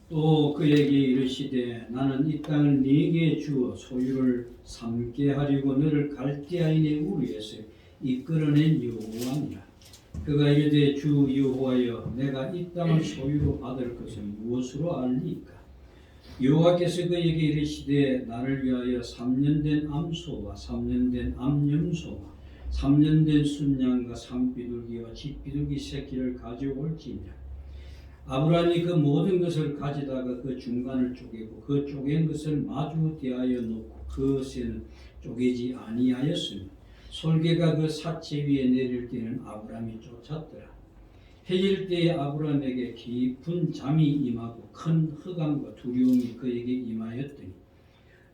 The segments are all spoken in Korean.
또 그에게 이르시되 나는 이 땅을 네게 주어 소유를 삼게 하려고 너를 갈대아인의 우리에서 이끌어낸 여호와니라. 그가 이르되 주 여호와여 내가 이 땅을 소유로 받을 것을 무엇으로 알리까? 여호와께서 그에게 이르시되 나를 위하여 3년 된 암소와 3년 된 암염소와 3년 된 순양과 산비둘기와 쥐비둘기 새끼를 가져올지니라. 아브라함이 그 모든 것을 가져다가 그 중간을 쪼개고 그 쪼갠 것을 마주 대하여 놓고 그것에는 쪼개지 아니하였으며 솔개가 그 사체 위에 내릴 때는 아브라함이 쫓았더라. 해질 때에 아브라함에게 깊은 잠이 임하고 큰 흑암과 두려움이 그에게 임하였더니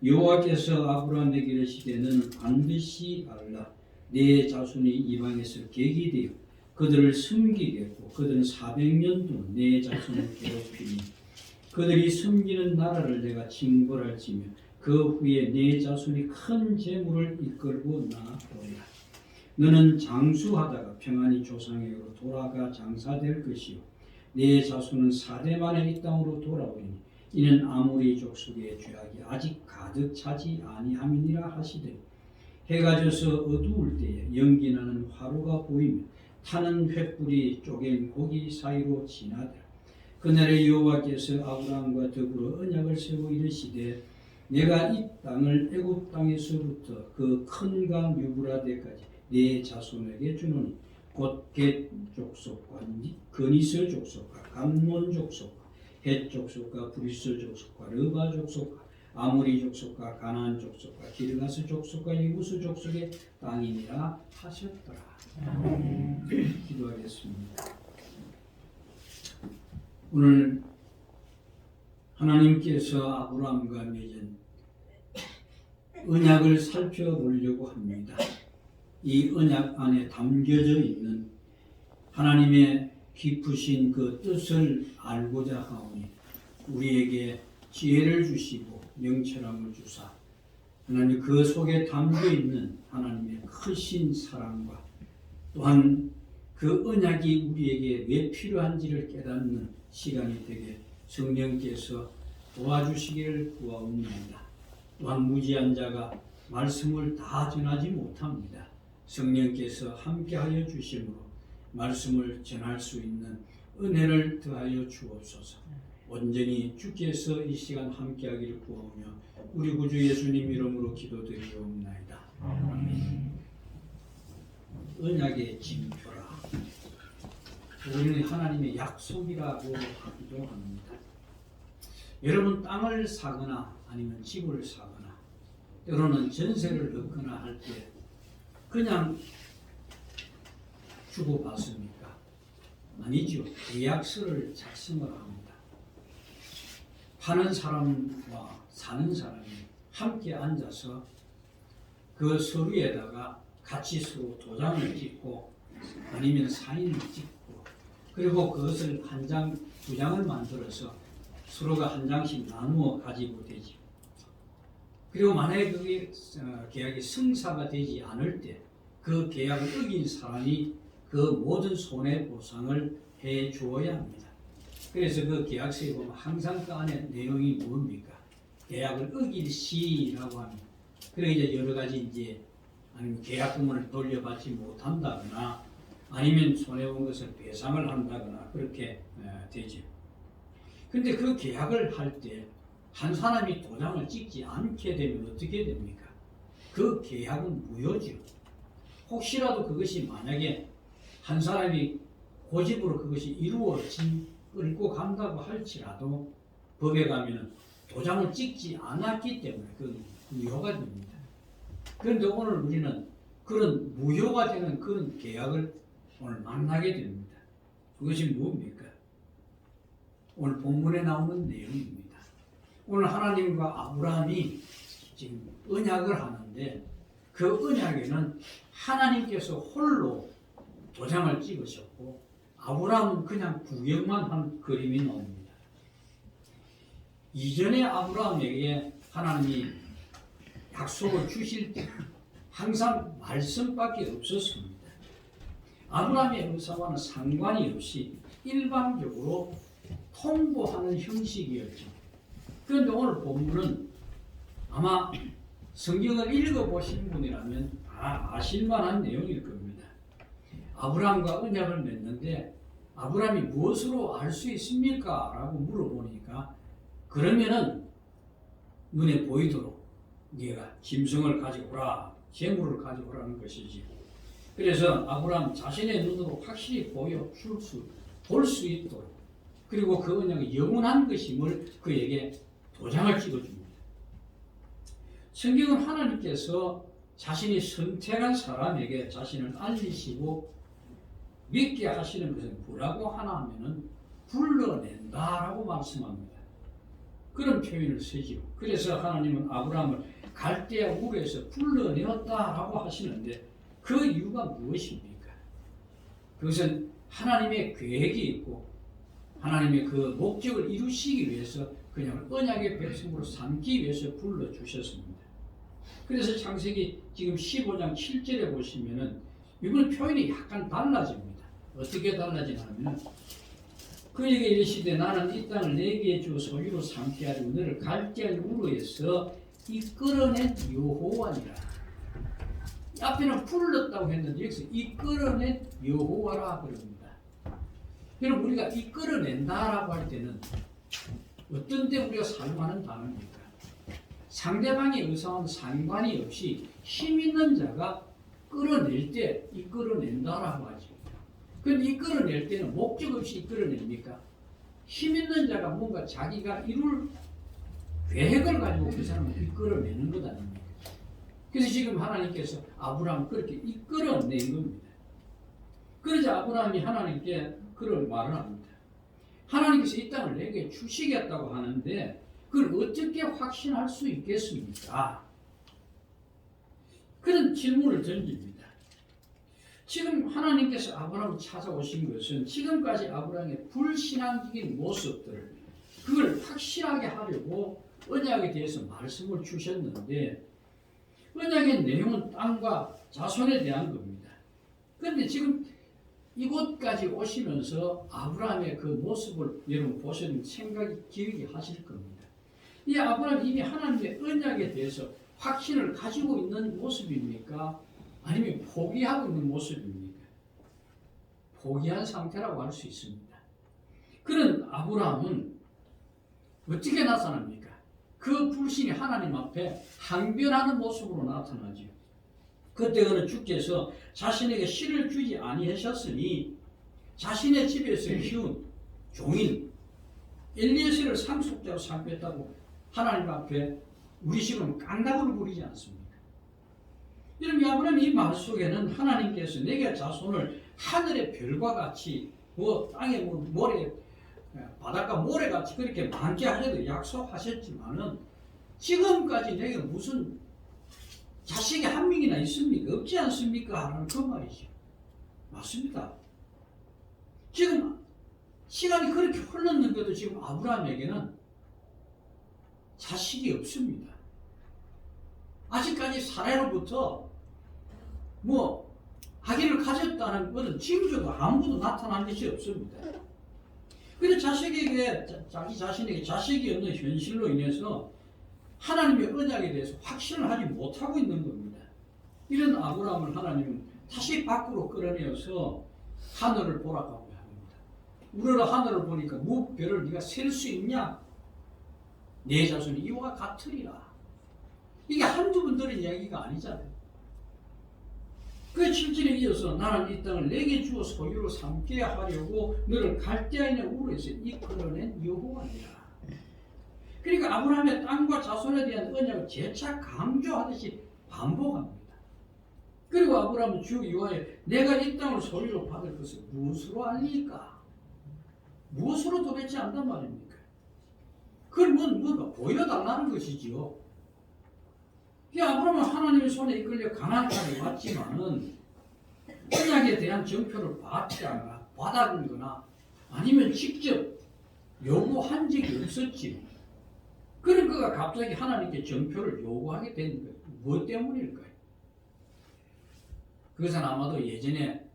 여호와께서 아브라함에게 이르시되 너는 반드시 알라. 네 자손이 이방에서 객이 되어 그들을 숨기겠고 그들은 400년 동안 내 자손을 괴롭히니 그들이 숨기는 나라를 내가 징벌할지며 그 후에 내 자손이 큰 재물을 이끌고 나오리라. 너는 장수하다가 평안히 조상에게로 돌아가 장사될 것이요 내 자손은 4대 만에 이 땅으로 돌아오리니 이는 아모리 족속의 죄악이 아직 가득 차지 아니함이니라 하시되 해가 져서 어두울 때에 연기나는 화로가 보이며 타는 횃불이 쪼갠 고기 사이로 지나더라. 그날에 여호와께서 아브라함과 더불어 언약을 세워 이르시되 내가 이 땅을 애굽 땅에서부터 그 큰 강 유브라데까지 네 자손에게 주노니 곧 겟 족속과 그니스 족속과 감몬 족속과 헷 족속과 브리스 족속과 르바 족속과 아모리 족속과 가나안 족속과 기르가스 족속과 이부스 족속의 땅이니라 하셨더라. 기도하겠습니다. 오늘 하나님께서 아브라함과 맺은 언약을 살펴보려고 합니다. 이 언약 안에 담겨져 있는 하나님의 깊으신 그 뜻을 알고자 하오니 우리에게 지혜를 주시고 명철함을 주사 하나님 그 속에 담겨 있는 하나님의 크신 사랑과 또한 그 언약이 우리에게 왜 필요한지를 깨닫는 시간이 되게 성령께서 도와주시기를 구하옵나이다. 또한 무지한 자가 말씀을 다 전하지 못합니다. 성령께서 함께하여 주심으로 말씀을 전할 수 있는 은혜를 더하여 주옵소서. 온전히 주께서 이 시간 함께하기를 구하오며 우리 구주 예수님 이름으로 기도드리옵나이다. 아멘. 언약의 징표라. 우리는 하나님의 약속이라고 하기도 합니다. 여러분 땅을 사거나 아니면 집을 사거나 때로는 전세를 얻거나 할 때 그냥 주고받습니까? 아니죠. 계약서를 작성을 합니다. 파는 사람과 사는 사람이 함께 앉아서 그 서류에다가 같이 서로 도장을 찍고 아니면 사인을 찍고 그리고 그것을 한 장, 두 장을 만들어서 서로가 한 장씩 나누어 가지고 되지. 그리고 만약에 그게 계약이 성사가 되지 않을 때 그 계약을 어긴 사람이 그 모든 손해보상을 해 주어야 합니다. 그래서 그 계약서에 보면 항상 그 안에 내용이 뭡니까? 계약을 어길 시라고 합니다. 그리고 이제 여러 가지 이제 아니면 계약금을 돌려받지 못한다거나 아니면 손해본 것을 배상을 한다거나 그렇게 되죠. 근데 그 계약을 할 때 한 사람이 도장을 찍지 않게 되면 어떻게 됩니까? 그 계약은 무효죠. 혹시라도 그것이 만약에 한 사람이 고집으로 그것이 이루어지고 간다고 할지라도 법에 가면 도장을 찍지 않았기 때문에 그 무효가 됩니다. 그런데 오늘 우리는 그런 무효가 되는 그런 계약을 오늘 만나게 됩니다. 그것이 뭡니까? 오늘 본문에 나오는 내용입니다. 오늘 하나님과 아브라함이 지금 언약을 하는데 그 언약에는 하나님께서 홀로 도장을 찍으셨고 아브라함은 그냥 구경만 한 그림이 나옵니다. 이전에 아브라함에게 하나님이 약속을 주실 때 항상 말씀밖에 없었습니다. 아브라함의 의사와는 상관이 없이 일방적으로 통보하는 형식이었죠. 그런데 오늘 본문은 아마 성경을 읽어보신 분이라면 아실만한 내용일 겁니다. 아브라함과 언약을 맺는데 아브라함이 무엇으로 알 수 있습니까? 라고 물어보니까 그러면은 눈에 보이도록 네가 짐승을 가져오라, 재물을 가져오라는 것이지. 그래서 아브라함 자신의 눈으로 확실히 볼 수 있도록, 그리고 그 언약이 영원한 것임을 그에게 도장을 찍어줍니다. 성경은 하나님께서 자신이 선택한 사람에게 자신을 알리시고 믿게 하시는 것은 뭐라고 하나 하면은 불러낸다라고 말씀합니다. 그런 표현을 쓰지요. 그래서 하나님은 아브라함을 갈대아 우르에서 불러내었다라고 하시는데 그 이유가 무엇입니까? 그것은 하나님의 계획이 있고 하나님의 그 목적을 이루시기 위해서 그냥 언약의 백성으로 삼기 위해서 불러주셨습니다. 그래서 창세기 지금 15장 7절에 보시면은 이번 표현이 약간 달라집니다. 어떻게 달라지냐면 그에게 이르시되 나는 이 땅을 내게 주 소유로 삼게 하리고 너를 갈대아 우르에서 이끌어낸 여호와니라. 앞에는 불렀다고 했는데 여기서 이끌어낸 여호와라 그럽니다. 여러분 우리가 이끌어낸다라고 할 때는 어떤 때 우리가 사용하는 단어입니까? 상대방의 의사와는 상관이 없이 힘 있는 자가 끌어낼 때 이끌어낸다라고 하죠. 그런데 이끌어낼 때는 목적 없이 이끌어냅니까? 힘 있는 자가 뭔가 자기가 이룰 계획을 가지고 그 사람을 이끌어내는 것 아닙니까? 그래서 지금 하나님께서 아브라함을 그렇게 이끌어낸 겁니다. 그러자 아브라함이 하나님께 그런 말을 합니다. 하나님께서 이 땅을 내게 주시겠다고 하는데 그걸 어떻게 확신할 수 있겠습니까? 그런 질문을 던집니다. 지금 하나님께서 아브라함을 찾아오신 것은 지금까지 아브라함의 불신앙적인 모습들을 그걸 확실하게 하려고 언약에 대해서 말씀을 주셨는데 언약의 내용은 땅과 자손에 대한 겁니다. 그런데 지금 이곳까지 오시면서 아브라함의 그 모습을 여러분 보시면 생각이 길게 하실 겁니다. 이 아브라함이 이미 하나님의 언약에 대해서 확신을 가지고 있는 모습입니까? 아니면 포기하고 있는 모습입니까? 포기한 상태라고 할 수 있습니다. 그런 아브라함은 어떻게 나타납니까? 그 불신이 하나님 앞에 항변하는 모습으로 나타나죠. 그때 그는 주께서 자신에게 씨를 주지 아니하셨으니 자신의 집에서 키운 종인 엘리에셀을 상속자로 삼겠다고 하나님 앞에 우리 식으로 깡다구를 부리지 않습니까? 여러분 아브라함이 이 말 속에는 하나님께서 내게 자손을 하늘의 별과 같이 땅의 모래 바닷가 모래같이 그렇게 많게 하셔도 약속하셨지만은 지금까지 내게 무슨 자식이 한 명이나 있습니까? 없지 않습니까? 하는 그 말이죠. 맞습니다. 지금 시간이 그렇게 흘렀는데도 지금 아브라함에게는 자식이 없습니다. 아직까지 사례로부터 아기를 가졌다는 것은 징조도 아무도 나타난 것이 없습니다. 그래서 자기 자신에게 자식이 없는 현실로 인해서 하나님의 언약에 대해서 확신을 하지 못하고 있는 겁니다. 이런 아브라함을 하나님은 다시 밖으로 끌어내어서 하늘을 보라고 합니다. 우러러 하늘을 보니까 무별을 네가 셀 수 있냐? 내 자손이 이와 같으리라. 이게 한두 번 들은 이야기가 아니잖아요. 그 7절에 이어서 나는 이 땅을 내게 주어 소유로 삼게 하려고 너를 갈대아인의 우르에서 이끌어낸 여호와니라. 그러니까 아브라함의 땅과 자손에 대한 언약을 재차 강조하듯이 반복합니다. 그리고 아브라함은 주 여호와에 내가 이 땅을 소유로 받을 것을 무엇으로 알리까? 무엇으로 도대체 안단 말입니까? 그걸 뭔가 보여달라는 것이지요. 이 아브라함은 하나님의 손에 이끌려 가나안 땅에 왔지만은 언약에 대한 정표를 받았거나 아니면 직접 요구한 적이 없었지요. 그런 그가 갑자기 하나님께 정표를 요구하게 된 거예요. 무엇 때문일까요? 그것은 아마도 예전에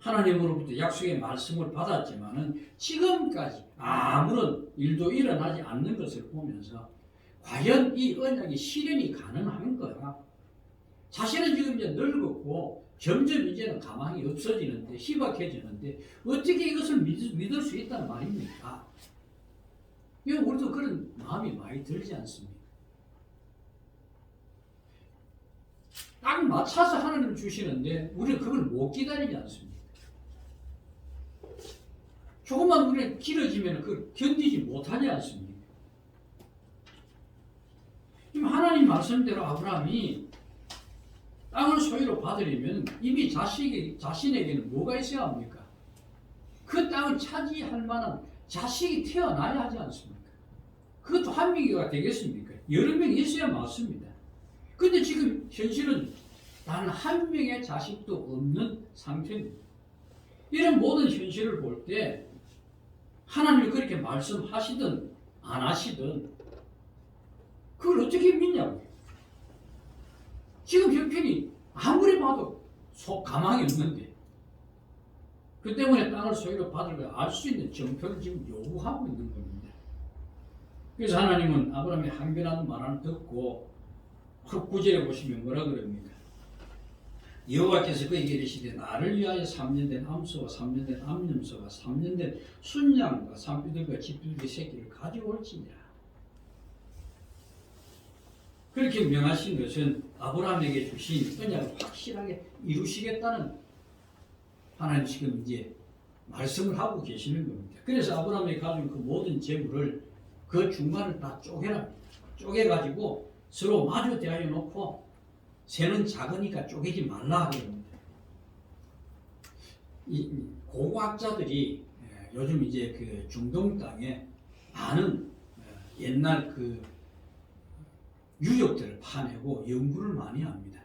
하나님으로부터 약속의 말씀을 받았지만은 지금까지 아무런 일도 일어나지 않는 것을 보면서 과연 이 언약이 실현이 가능한 거야? 자신은 지금 이제 늙었고 점점 이제는 가망이 없어지는데 희박해지는데 어떻게 이것을 믿을 수 있다는 말입니까? 이거 우리도 그런 마음이 많이 들지 않습니까? 딱 맞춰서 하나님 주시는데 우리는 그걸 못 기다리지 않습니까? 조금만 우리가 길어지면 그걸 견디지 못하지 않습니까? 지금 하나님 말씀대로 아브라함이 땅을 소유로 받으려면 이미 자신에게는 뭐가 있어야 합니까? 그 땅을 차지할 만한 자식이 태어나야 하지 않습니까? 그것도 한 명이가 되겠습니까? 여러 명이 있어야 맞습니다. 근데 지금 현실은 단 한 명의 자식도 없는 상태입니다. 이런 모든 현실을 볼 때 하나님이 그렇게 말씀하시든 안 하시든 그걸 어떻게 믿냐고요. 지금 형편이 아무리 봐도 가망이 없는데 그 때문에 땅을 소유로 받을 걸 알 수 있는 정표를 지금 요구하고 있는 겁니다. 그래서 하나님은 아브라함의 항변하는 말을 듣고 9절에 보시면 뭐라 그럽니까? 여호와께서 그에게 이르시되 나를 위하여 3년 된 암소와 3년 된 암염소와 3년 된 순양과 산비둘기와 집비둘기 새끼를 가져올지니라. 그렇게 명하신 것은 아브라함에게 주신 언약을 확실하게 이루시겠다는 하나님 지금 이제 말씀을 하고 계시는 겁니다. 그래서 아브라함이 가진 그 모든 재물을 그 중간을 다 쪼개랍니다. 쪼개가지고 서로 마주 대하여 놓고 새는 작으니까 쪼개지 말라 그럽니다. 이 고고학자들이 요즘 이제 그 중동 땅에 많은 옛날 그 유적들을 파내고 연구를 많이 합니다.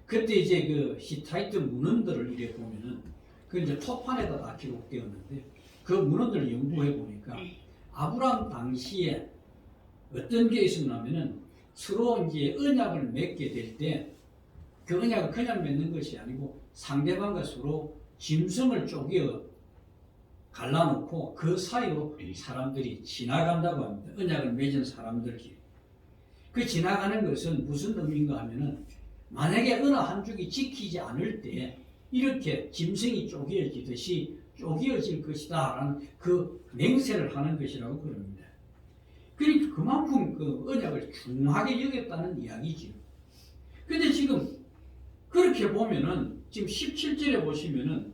그때 이제 그 히타이트 문헌들을 이래 보면은 그 이제 토판에다 다 기록되었는데 그 문헌들을 연구해 보니까 아브라함 당시에 어떤 게 있었냐면은 서로 이제 언약을 맺게 될 때 그 언약을 그냥 맺는 것이 아니고 상대방과 서로 짐승을 쪼개어 갈라놓고 그 사이로 사람들이 지나간다고 합니다. 언약을 맺은 사람들끼리. 그 지나가는 것은 무슨 의미인가 하면은 만약에 어느 한 쪽이 지키지 않을 때 이렇게 짐승이 쪼개어지듯이 쪼개어질 것이다 라는 그 맹세를 하는 것이라고 그럽니다. 그러니까 그만큼 그 언약을 중하게 여겼다는 이야기죠. 근데 지금 그렇게 보면은 지금 17절에 보시면은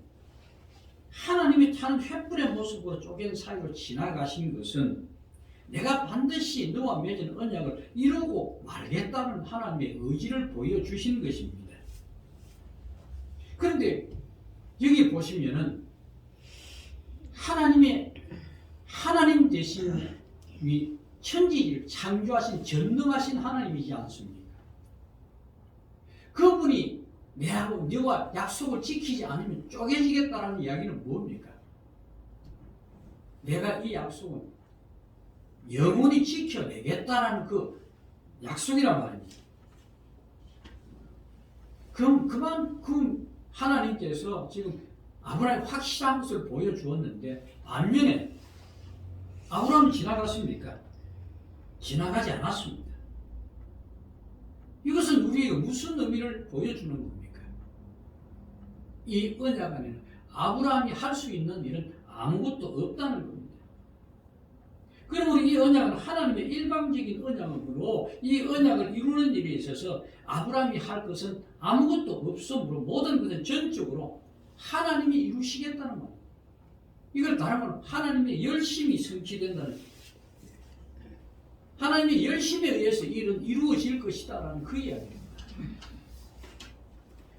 하나님이 타는 횃불의 모습으로 쪼갠 사이로 지나가신 것은 내가 반드시 너와 맺은 언약을 이루고 말겠다는 하나님의 의지를 보여주신 것입니다. 그런데 여기 보시면은 하나님 대신 천지를 창조하신 전능하신 하나님이지 않습니까? 그분이 내하고 너와 약속을 지키지 않으면 쪼개지겠다는 이야기는 뭡니까? 내가 이 약속은 영원히 지켜내겠다라는 그 약속이란 말입니다. 그럼 그만큼 하나님께서 지금 아브라함이 확실한 것을 보여주었는데 반면에 아브라함은 지나갔습니까? 지나가지 않았습니다. 이것은 우리에게 무슨 의미를 보여주는 겁니까? 이 언약 안에는 아브라함이 할 수 있는 일은 아무것도 없다는 겁니다. 그러므로 이 언약은 하나님의 일방적인 언약으로 이 언약을 이루는 일에 있어서 아브라함이 할 것은 아무것도 없으므로 모든 것은 전적으로 하나님이 이루시겠다는 말. 이걸 다른 말로 하나님의 열심이 성취된다는 거예요. 하나님의 열심에 의해서 일은 이루어질 것이다라는 그 이야기입니다.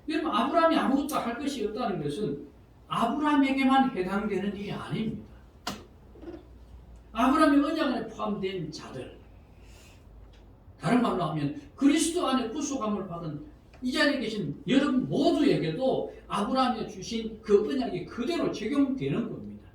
여러분 아브라함이 아무것도 할 것이 없다는 것은 아브라함에게만 해당되는 일이 아닙니다. 아브라함의 언약 안에 포함된 자들, 다른 말로 하면 그리스도 안에 구속함을 받은 이 자리에 계신 여러분 모두에게도 아브라함이 주신 그 언약이 그대로 적용되는 겁니다.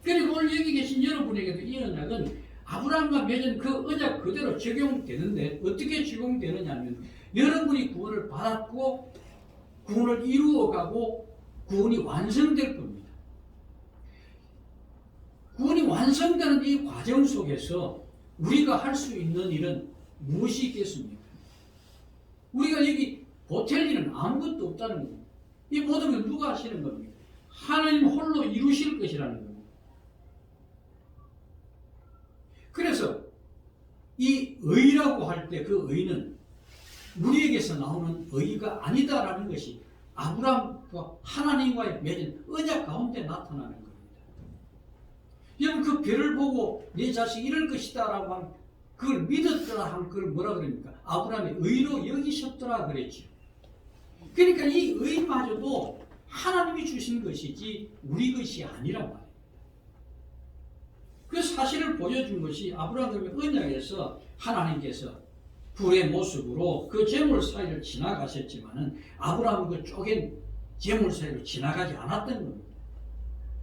그리고 오늘 여기 계신 여러분에게도 이 언약은 아브라함과 맺은 그 언약 그대로 적용되는데 어떻게 적용되느냐 하면 여러분이 구원을 받았고 구원을 이루어가고 구원이 완성될 겁니다. 구원이 완성되는 이 과정 속에서 우리가 할 수 있는 일은 무엇이 있겠습니까? 우리가 여기 보탤 일은 아무것도 없다는 겁니다. 이 모든 건 누가 하시는 겁니까? 하나님 홀로 이루실 것이라는 겁니다. 그래서 이 의라고 할 때 그 의는 우리에게서 나오는 의가 아니다라는 것이 아브라함과 하나님과의 맺은 언약 가운데 나타나는 겁니다. 여러분 그 별을 보고 내 자식이 이럴 것이다 라고 하면 그걸 믿었더라 하면 그걸 뭐라 그럽니까? 아브라함이 의로 여기셨더라 그랬죠. 그러니까 이 의마저도 하나님이 주신 것이지 우리 것이 아니란 말이에요. 그 사실을 보여준 것이 아브라함의 언약에서 하나님께서 불의 모습으로 그 제물 사이를 지나가셨지만은 아브라함은 그 쪼갠 제물 사이로 지나가지 않았던 겁니다.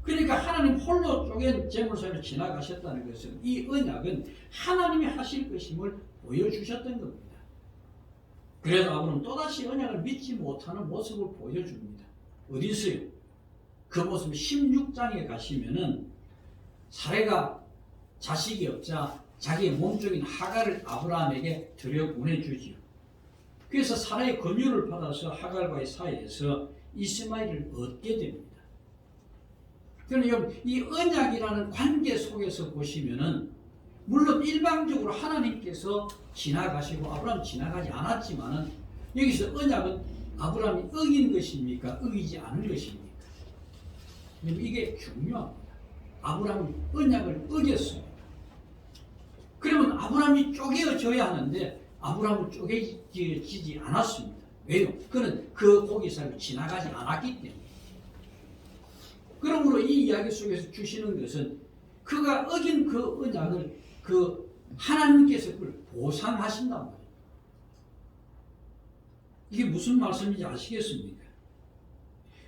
그러니까 하나님 홀로 쪼갠 제물 사이로 지나가셨다는 것은 이 언약은 하나님이 하실 것임을 보여주셨던 겁니다. 그래서 아브라함은 또다시 언약을 믿지 못하는 모습을 보여줍니다. 어디 있어요? 그 모습은 16장에 가시면은 사레가 자식이 없자 자기의 몸종인 하갈을 아브라함에게 들여보내주지요. 그래서 사라의 권유를 받아서 하갈과의 사이에서 이스마엘을 얻게 됩니다. 그러면 이 언약이라는 관계 속에서 보시면은 물론 일방적으로 하나님께서 지나가시고 아브라함 지나가지 않았지만은 여기서 언약은 아브라함이 어긴 것입니까? 어기지 않은 것입니까? 이게 중요합니다. 아브라함이 언약을 어겼습니다. 그러면 아브라함이 쪼개져야 하는데 아브라함은 쪼개지지 않았습니다. 왜요? 그는 그 고기 사이로 지나가지 않았기 때문에. 그러므로 이 이야기 속에서 주시는 것은 그가 어긴 그 언약을 그 하나님께서 그걸 보상하신단 말이에요. 이게 무슨 말씀인지 아시겠습니까?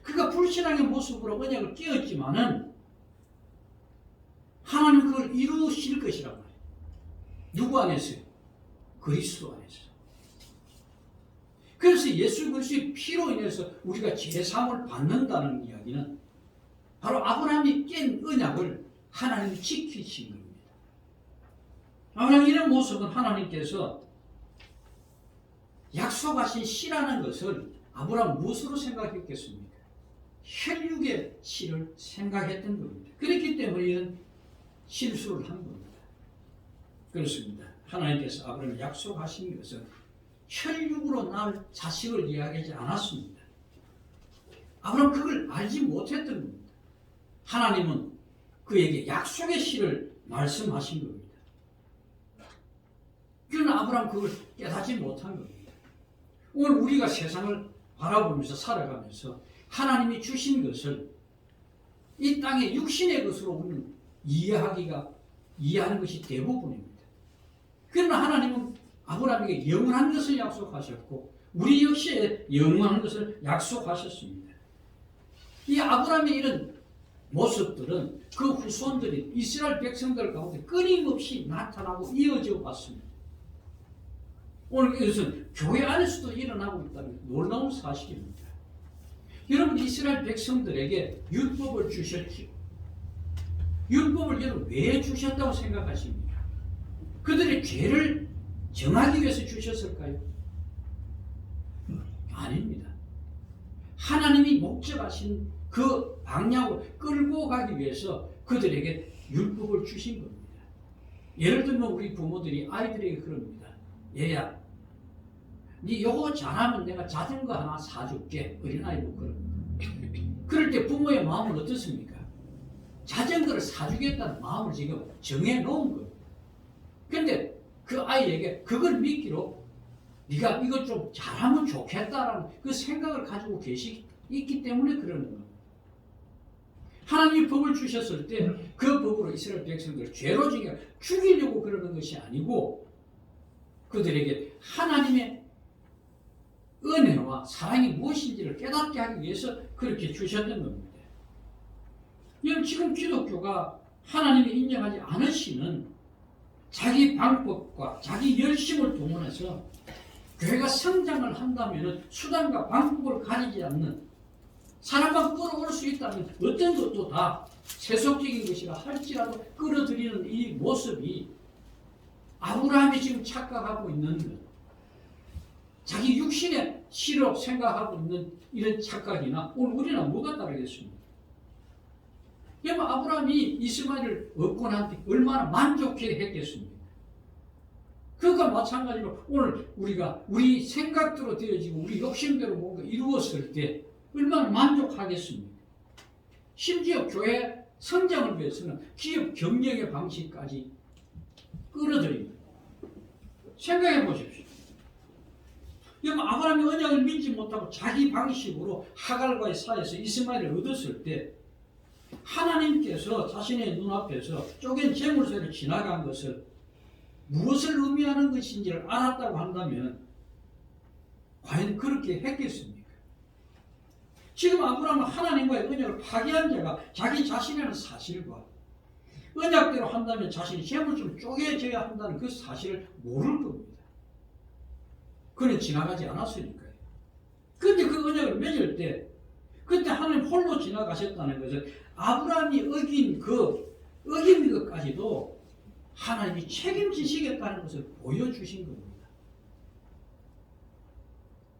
그가 불신앙의 모습으로 언약을 깨었지만은 하나님 그걸 이루실 것이란 말이에요. 누구 안에서요? 그리스도 안에서. 그래서 예수 그리스도의 피로 인해서 우리가 제사함을 받는다는 이야기는 바로 아브라함이 깬 언약을 하나님이 지키신 겁니다. 아브라함 이런 모습은 하나님께서 약속하신 씨라는 것을 아브라함 무엇으로 생각했겠습니까? 혈육의 씨를 생각했던 겁니다. 그렇기 때문에 이런 실수를 한 겁니다. 그렇습니다. 하나님께서 아브라함에 약속하신 것은 혈육으로 낳을 자식을 이야기하지 않았습니다. 아브라함 그걸 알지 못했던 겁니다. 하나님은 그에게 약속의 씨를 말씀하신 겁니다. 그러나 아브라함 그걸 깨닫지 못한 겁니다. 오늘 우리가 세상을 바라보면서 살아가면서 하나님이 주신 것을 이 땅의 육신의 것으로 우리는 이해하는 것이 대부분입니다. 그러나 하나님은 아브라함에게 영원한 것을 약속하셨고 우리 역시 영원한 것을 약속하셨습니다. 이 아브라함의 이런 모습들은 그 후손들이 이스라엘 백성들 가운데 끊임없이 나타나고 이어져 왔습니다. 오늘 이것은 교회 안에서도 일어나고 있다는 놀라운 사실입니다. 여러분 이스라엘 백성들에게 율법을 주셨지요. 율법을 여러분 왜 주셨다고 생각하십니까? 그들의 죄를 정하기 위해서 주셨을까요? 아닙니다. 하나님이 목적하신 그 방향으로 끌고 가기 위해서 그들에게 율법을 주신 겁니다. 예를 들면 우리 부모들이 아이들에게 그럽니다. 얘야, 네 요거 잘하면 내가 자전거 하나 사줄게. 어린아이도 그럽니다. 그럴 때 부모의 마음은 어떻습니까? 자전거를 사주겠다는 마음을 지금 정해놓은 거예요. 그런데 그 아이에게 그걸 믿기로 네가 이것 좀 잘하면 좋겠다라는 그 생각을 가지고 있기 때문에 그러는 겁니다. 하나님이 법을 주셨을 때 그 법으로 이스라엘 백성들을 죄로 죽이려고 그러는 것이 아니고 그들에게 하나님의 은혜와 사랑이 무엇인지를 깨닫게 하기 위해서 그렇게 주셨던 겁니다. 지금 기독교가 하나님이 인정하지 않으시는 자기 방법과 자기 열심을 동원해서 교회가 성장을 한다면 수단과 방법을 가리지 않는 사람만 끌어올 수 있다면 어떤 것도 다 세속적인 것이라 할지라도 끌어들이는 이 모습이 아브라함이 지금 착각하고 있는 것, 자기 육신의 시로 생각하고 있는 이런 착각이나 오늘 우리는 뭐가 다르겠습니까? 여러분, 아브라함이 이스마엘을 얻고 난 뒤 얼마나 만족해 했겠습니까? 그것과 마찬가지로 오늘 우리가 우리 생각대로 되어지고 우리 욕심대로 뭔가 이루었을 때 얼마나 만족하겠습니까? 심지어 교회 성장을 위해서는 기업 경영의 방식까지 끌어들입니다. 생각해 보십시오. 여러분, 아브라함이 언약을 믿지 못하고 자기 방식으로 하갈과의 사이에서 이스마엘을 얻었을 때 하나님께서 자신의 눈앞에서 쪼갠 재물세를 지나간 것을 무엇을 의미하는 것인지를 알았다고 한다면 과연 그렇게 했겠습니까? 지금 아브라함은 하나님과의 언약을 파기한 자가 자기 자신이라는 사실과 언약대로 한다면 자신이 재물 좀 쪼개져야 한다는 그 사실을 모를 겁니다. 그는 지나가지 않았으니까요. 그런데 그 언약을 맺을 때 그때 하나님 홀로 지나가셨다는 것은 아브라함이 어긴 것까지도 하나님이 책임지시겠다는 것을 보여주신 겁니다.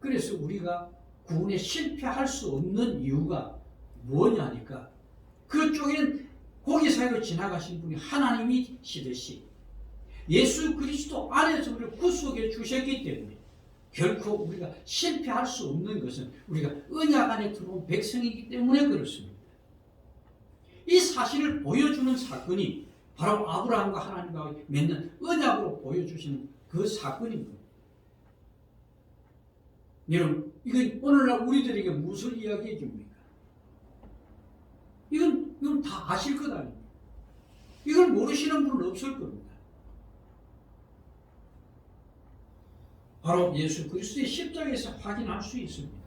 그래서 우리가 구원에 실패할 수 없는 이유가 뭐냐니까 그쪽엔 고기 사이로 지나가신 분이 하나님이시듯이 예수 그리스도 안에서 우리를 구속해 주셨기 때문에 결코 우리가 실패할 수 없는 것은 우리가 언약 안에 들어온 백성이기 때문에 그렇습니다. 이 사실을 보여주는 사건이 바로 아브라함과 하나님과 맺는 언약으로 보여주시는 그 사건입니다. 여러분, 이건 오늘날 우리들에게 무슨 이야기해 줍니까? 이건 다 아실 것 아닙니까? 이걸 모르시는 분은 없을 겁니다. 바로 예수 그리스도의 십자가에서 확인할 수 있습니다.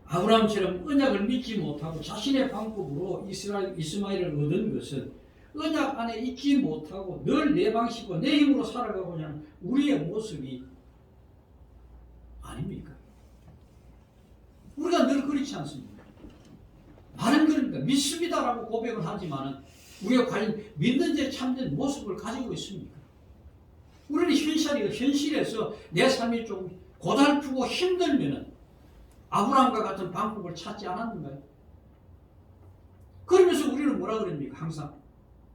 아브라함처럼 언약을 믿지 못하고 자신의 방법으로 이스마엘을 얻은 것은 언약 안에 있지 못하고 늘 내 방식과 내 힘으로 살아가고자 하는 우리의 모습이 아닙니까? 우리가 늘 그렇지 않습니까? 말은 그러니까 믿습니다라고 고백을 하지만 우리가 과연 믿는 데 참된 모습을 가지고 있습니까? 우리는 현실에서 내 삶이 좀 고달프고 힘들면은 아브라함과 같은 방법을 찾지 않았는가요? 그러면서 우리는 뭐라 그럽니까? 항상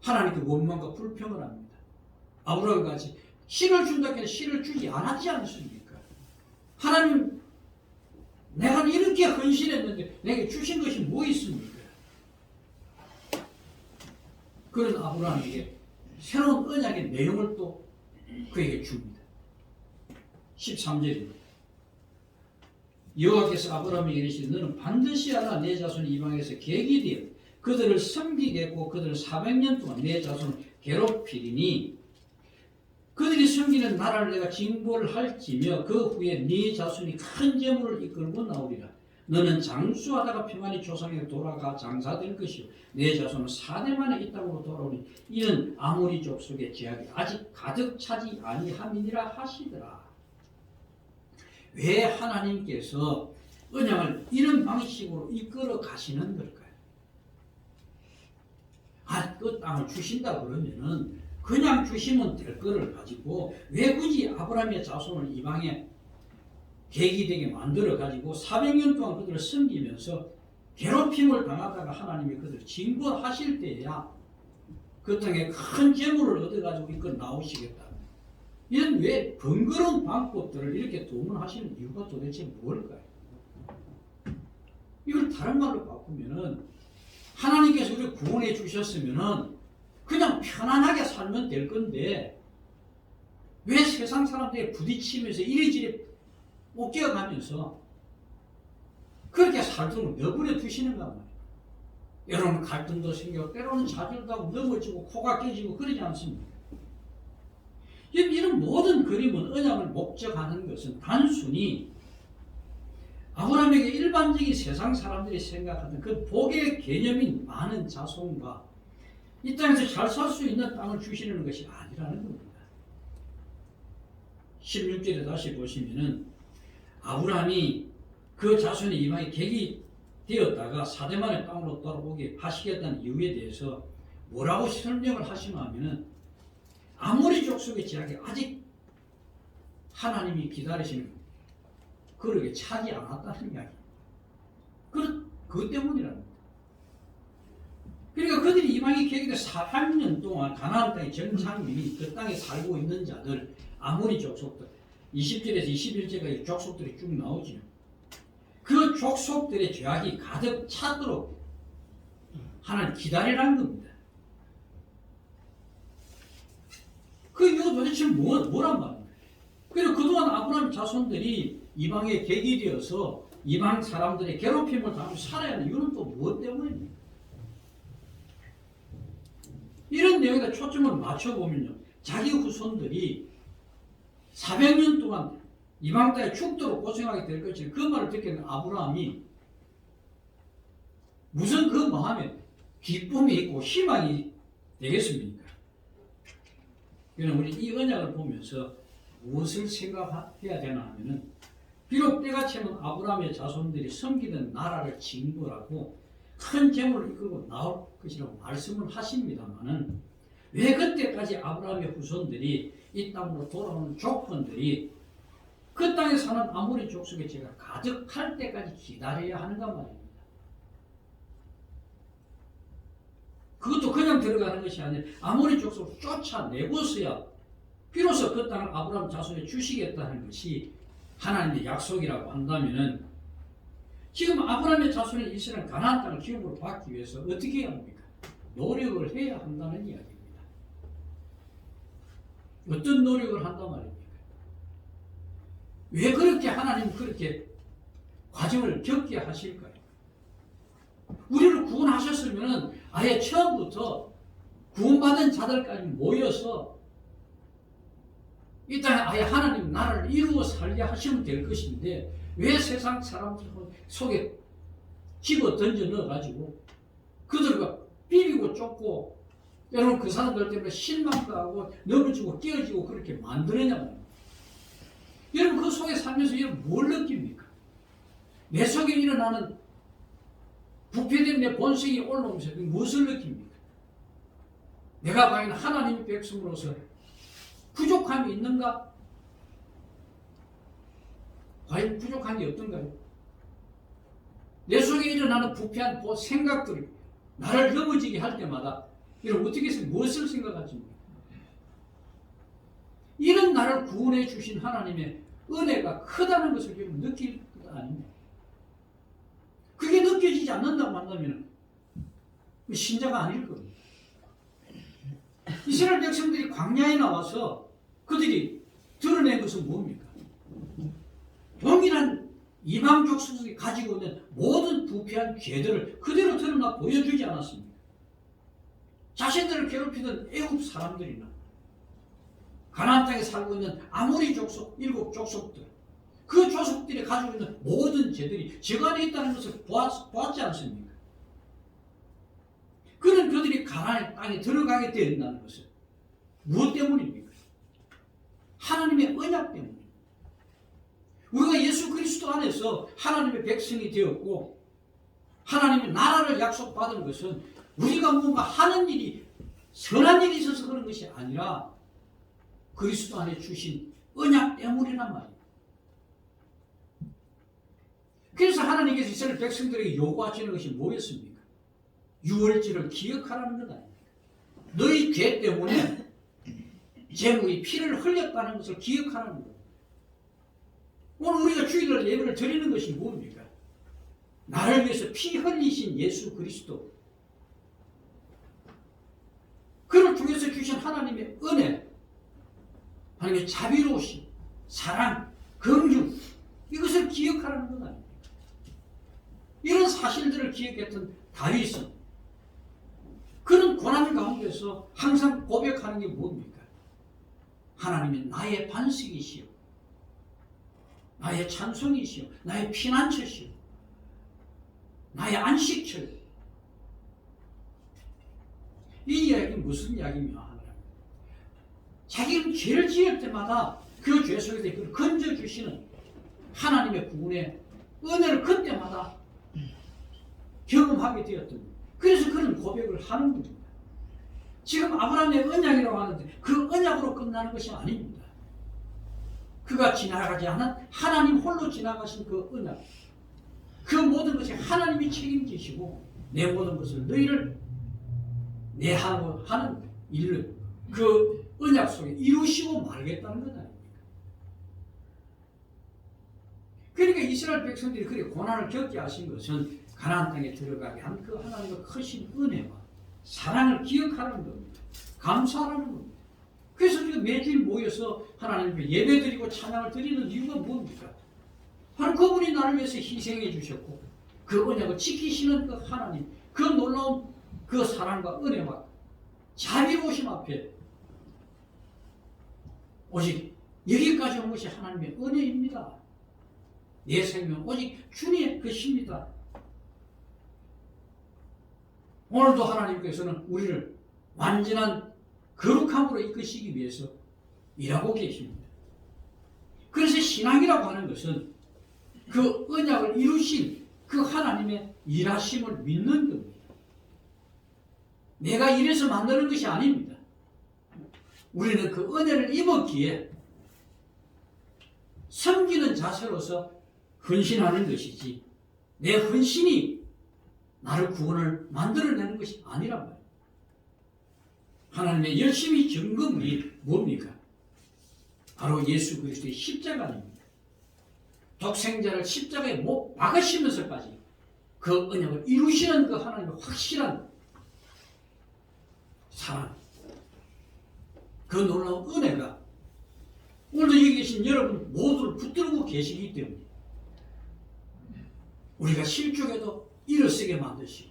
하나님께 원망과 불평을 합니다. 아브라함과 같이 씨를 준다고 해서 씨를 주지 않았지 않습니까? 하나님, 내가 이렇게 헌신했는데 내게 주신 것이 뭐 있습니까? 그런 아브라함에게 새로운 언약의 내용을 또 그에게 줍니다. 13절입니다. 여호와께서 아브라함에게 이르시되 너는 반드시 하라. 내 자손이 이방에서 객이 되어 그들을 섬기겠고 그들을 400년 동안 내 자손을 괴롭히리니 그들이 섬기는 나라를 내가 징벌을 할지며 그 후에 네 자손이 큰 재물을 이끌고 나오리라. 너는 장수하다가 평안히 조상에게 돌아가 장사될 것이요 내 자손은 4대 만에 이 땅으로 돌아오니 이는 아모리 족속의 제약이 아직 가득 차지 아니함이니라 하시더라. 왜 하나님께서 언약을 이런 방식으로 이끌어 가시는 걸까요? 그 땅을 주신다 그러면은 그냥 주시면 될 거를 가지고 왜 굳이 아브라함의 자손을 이방에 객이 되게 만들어 가지고 400년 동안 그들을 섬기면서 괴롭힘을 당하다가 하나님이 그들을 징벌하실 때야 그 땅에 큰 재물을 얻어 가지고 이끌어 나오시겠다. 이런 왜 번거로운 방법들을 이렇게 도문하시는 이유가 도대체 뭘까요? 이걸 다른 말로 바꾸면은 하나님께서 우리를 구원해 주셨으면은 그냥 편안하게 살면 될 건데 왜 세상 사람들이 부딪히면서 이리저리 웃겨가면서 그렇게 살도록 내버려 두시는가 말이에요. 때로는 갈등도 생기고 때로는 자질도 하고 넘어지고 코가 깨지고 그러지 않습니까? 이런 모든 그림은 언약을 목적하는 것은 단순히 아브라함에게 일반적인 세상 사람들이 생각하는 그 복의 개념인 많은 자손과 이 땅에서 잘 살 수 있는 땅을 주시는 것이 아니라는 겁니다. 16절에 다시 보시면은 아브라함이 그 자손의 이방이 객이 되었다가 사대만의 땅으로 돌아오게 하시겠다는 이유에 대해서 뭐라고 설명을 하시나 하면은 아모리 족속의 제약이 아직 하나님이 기다리시는 그렇게 차지 않았다는 이야기. 그것 때문이라는 거예요. 그러니까 그들이 이방이 객이 돼 400년 동안 가나안 땅의 정착민이 그 땅에 살고 있는 자들, 아모리 족속들, 20절에서 21절까지 족속들이 쭉 나오죠. 그 족속들의 죄악이 가득 차도록 하나님 기다리라는 겁니다. 그 이유가 도대체 뭐란 말입니까? 그리고 그동안 아브라함 자손들이 이방의 객이 되어서 이방 사람들의 괴롭힘을 당하고 살아야 하는 이유는 또 무엇 때문입니까? 이런 내용에다 초점을 맞춰보면요, 자기 후손들이 400년 동안 이방 땅에 죽도록 고생하게 될 것을 그 말을 듣게 된 아브라함이 무슨 그 마음에 기쁨이 있고 희망이 되겠습니까? 그러나 우리 이 언약을 보면서 무엇을 생각해야 되나 하면은, 비록 때가 차면 아브라함의 자손들이 섬기던 나라를 징벌하고 큰 재물을 이끌고 나올 것이라고 말씀을 하십니다만은, 왜 그때까지 아브라함의 후손들이 이 땅으로 돌아오는 조건들이 그 땅에 사는 아모리 족속의 죄가 가득할 때까지 기다려야 하는가 말입니다. 그것도 그냥 들어가는 것이 아니라 아모리 족속을 쫓아내고서야 비로소 그 땅을 아브라함 자손에 주시겠다는 것이 하나님의 약속이라고 한다면은, 지금 아브라함의 자손의 이스라엘 가나안 땅을 기업으로 받기 위해서 어떻게 해야 합니까? 노력을 해야 한다는 이야기입니다. 어떤 노력을 한단 말입니까? 왜 그렇게 하나님 그렇게 과정을 겪게 하실까요? 우리를 구원하셨으면 아예 처음부터 구원받은 자들까지 모여서 이 땅에 아예 하나님 나라를 이루어 살게 하시면 될 것인데, 왜 세상 사람들 속에 집어 던져 넣어가지고 그들과 비비고 쫓고, 여러분 그 사람들 때문에 실망도 하고 넘어지고 깨어지고 그렇게 만드느냐고. 여러분 그 속에 살면서 여러분 뭘 느낍니까? 내 속에 일어나는 부패된 내 본성이 올라오면서 무엇을 느낍니까? 내가 과연 하나님의 백성으로서 부족함이 있는가? 과연 부족한 게 어떤가요? 내 속에 일어나는 부패한 생각들이 나를 넘어지게 할 때마다 여러분 어떻게 해서 무엇을 생각하십니까? 이런 나를 구원해 주신 하나님의 은혜가 크다는 것을 여러분 느낄 것 아닙니까? 그게 느껴지지 않는다고 한다면 신자가 아닐 겁니다. 이스라엘 백성들이 광야에 나와서 그들이 드러낸 것은 뭡니까? 동일한 이방 족속이 가지고 있는 모든 부패한 죄들을 그대로 드러나 보여주지 않았습니까? 자신들을 괴롭히던 애굽 사람들이나 가나안 땅에 살고 있는 아모리 족속, 7족속들, 그 족속들이 가지고 있는 모든 죄들이 저 안에 있다는 것을 보았지 않습니까? 그런 그들이 가나안 땅에 들어가게 된다는 것은 무엇 때문입니까? 하나님의 언약 때문입니다. 우리가 예수 그리스도 안에서 하나님의 백성이 되었고 하나님의 나라를 약속받은 것은 우리가 뭔가 하는 일이 선한 일이 있어서 그런 것이 아니라 그리스도 안에 주신 언약 때문이란 말이에요. 그래서 하나님께서 이스라엘 백성들에게 요구하시는 것이 뭐였습니까? 유월절을 기억하라는 것 아닙니까? 너희 죄 때문에 제물이 피를 흘렸다는 것을 기억하라는 것. 오늘 우리가 주일날 예배를 드리는 것이 뭡니까? 나를 위해서 피 흘리신 예수 그리스도, 그를 통해서 주신 하나님의 은혜, 하나님의 자비로우심, 사랑, 긍휼, 이것을 기억하라는 것 아닙니까? 이런 사실들을 기억했던 다윗은 그런 고난 가운데서 항상 고백하는 게 뭡니까? 하나님이 나의 반석이시오, 나의 찬송이시오, 나의 피난처시오, 나의 안식처. 이 이야기는 무슨 이야기냐? 자기가 죄를 지을 때마다 그 죄 속에서 그걸 건져주시는 하나님의 구원의 은혜를 그때마다 경험하게 되었던 거예요. 그래서 그런 고백을 하는 겁니다. 지금 아브라함의 언약이라고 하는데 그 언약으로 끝나는 것이 아닙니다. 그가 지나가지 않은 하나님 홀로 지나가신 그 언약, 그 모든 것이 하나님이 책임지시고 내 모든 것을 너희를 내 하는 일을 그 언약 속에 이루시고 말겠다는 것 아닙니까? 그러니까 이스라엘 백성들이 그렇게 고난을 겪게 하신 것은 가나안 땅에 들어가게 한 그 하나님의 크신 은혜와 사랑을 기억하라는 겁니다. 감사하라는 겁니다. 그래서 우리가 매주일 모여서 하나님께 예배드리고 찬양을 드리는 이유가 뭡니까? 바로 그분이 나를 위해서 희생해 주셨고 그 언약을 지키시는 그 하나님, 그 놀라운 그 사랑과 은혜와 자비로우심 앞에 오직 여기까지 온 것이 하나님의 은혜입니다. 내 생명 오직 주님의 것입니다. 오늘도 하나님께서는 우리를 완전한 거룩함으로 이끄시기 위해서 일하고 계십니다. 그래서 신앙이라고 하는 것은 그 언약을 이루신 그 하나님의 일하심을 믿는 겁니다. 내가 이래서 만드는 것이 아닙니다. 우리는 그 은혜를 입었기에 섬기는 자세로서 헌신하는 것이지 내 헌신이 나를 구원을 만들어내는 것이 아니란 말이에요. 하나님의 열심히 증거물이 뭡니까? 바로 예수 그리스도의 십자가입니다. 독생자를 십자가에 못 박으시면서까지 그 언약을 이루시는 그 하나님의 확실한 사랑, 그 놀라운 은혜가 오늘도 여기 계신 여러분 모두를 붙들고 계시기 때문에 우리가 실족해도 일어서게 만드시고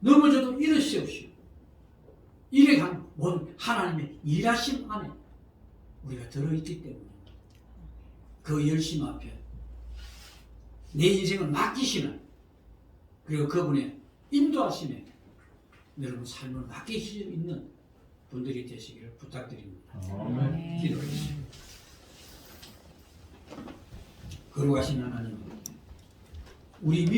넘어져도 일어서시고 이래 간 모든 하나님의 일하심 안에 우리가 들어있기 때문에 그 열심 앞에 내 인생을 맡기시는 그리고 그분의 인도하심에 여러분 삶을 맡길 수 있는 분들이 되시기를 부탁드립니다. 기도하겠습니다. 거룩하신 하나님, 우리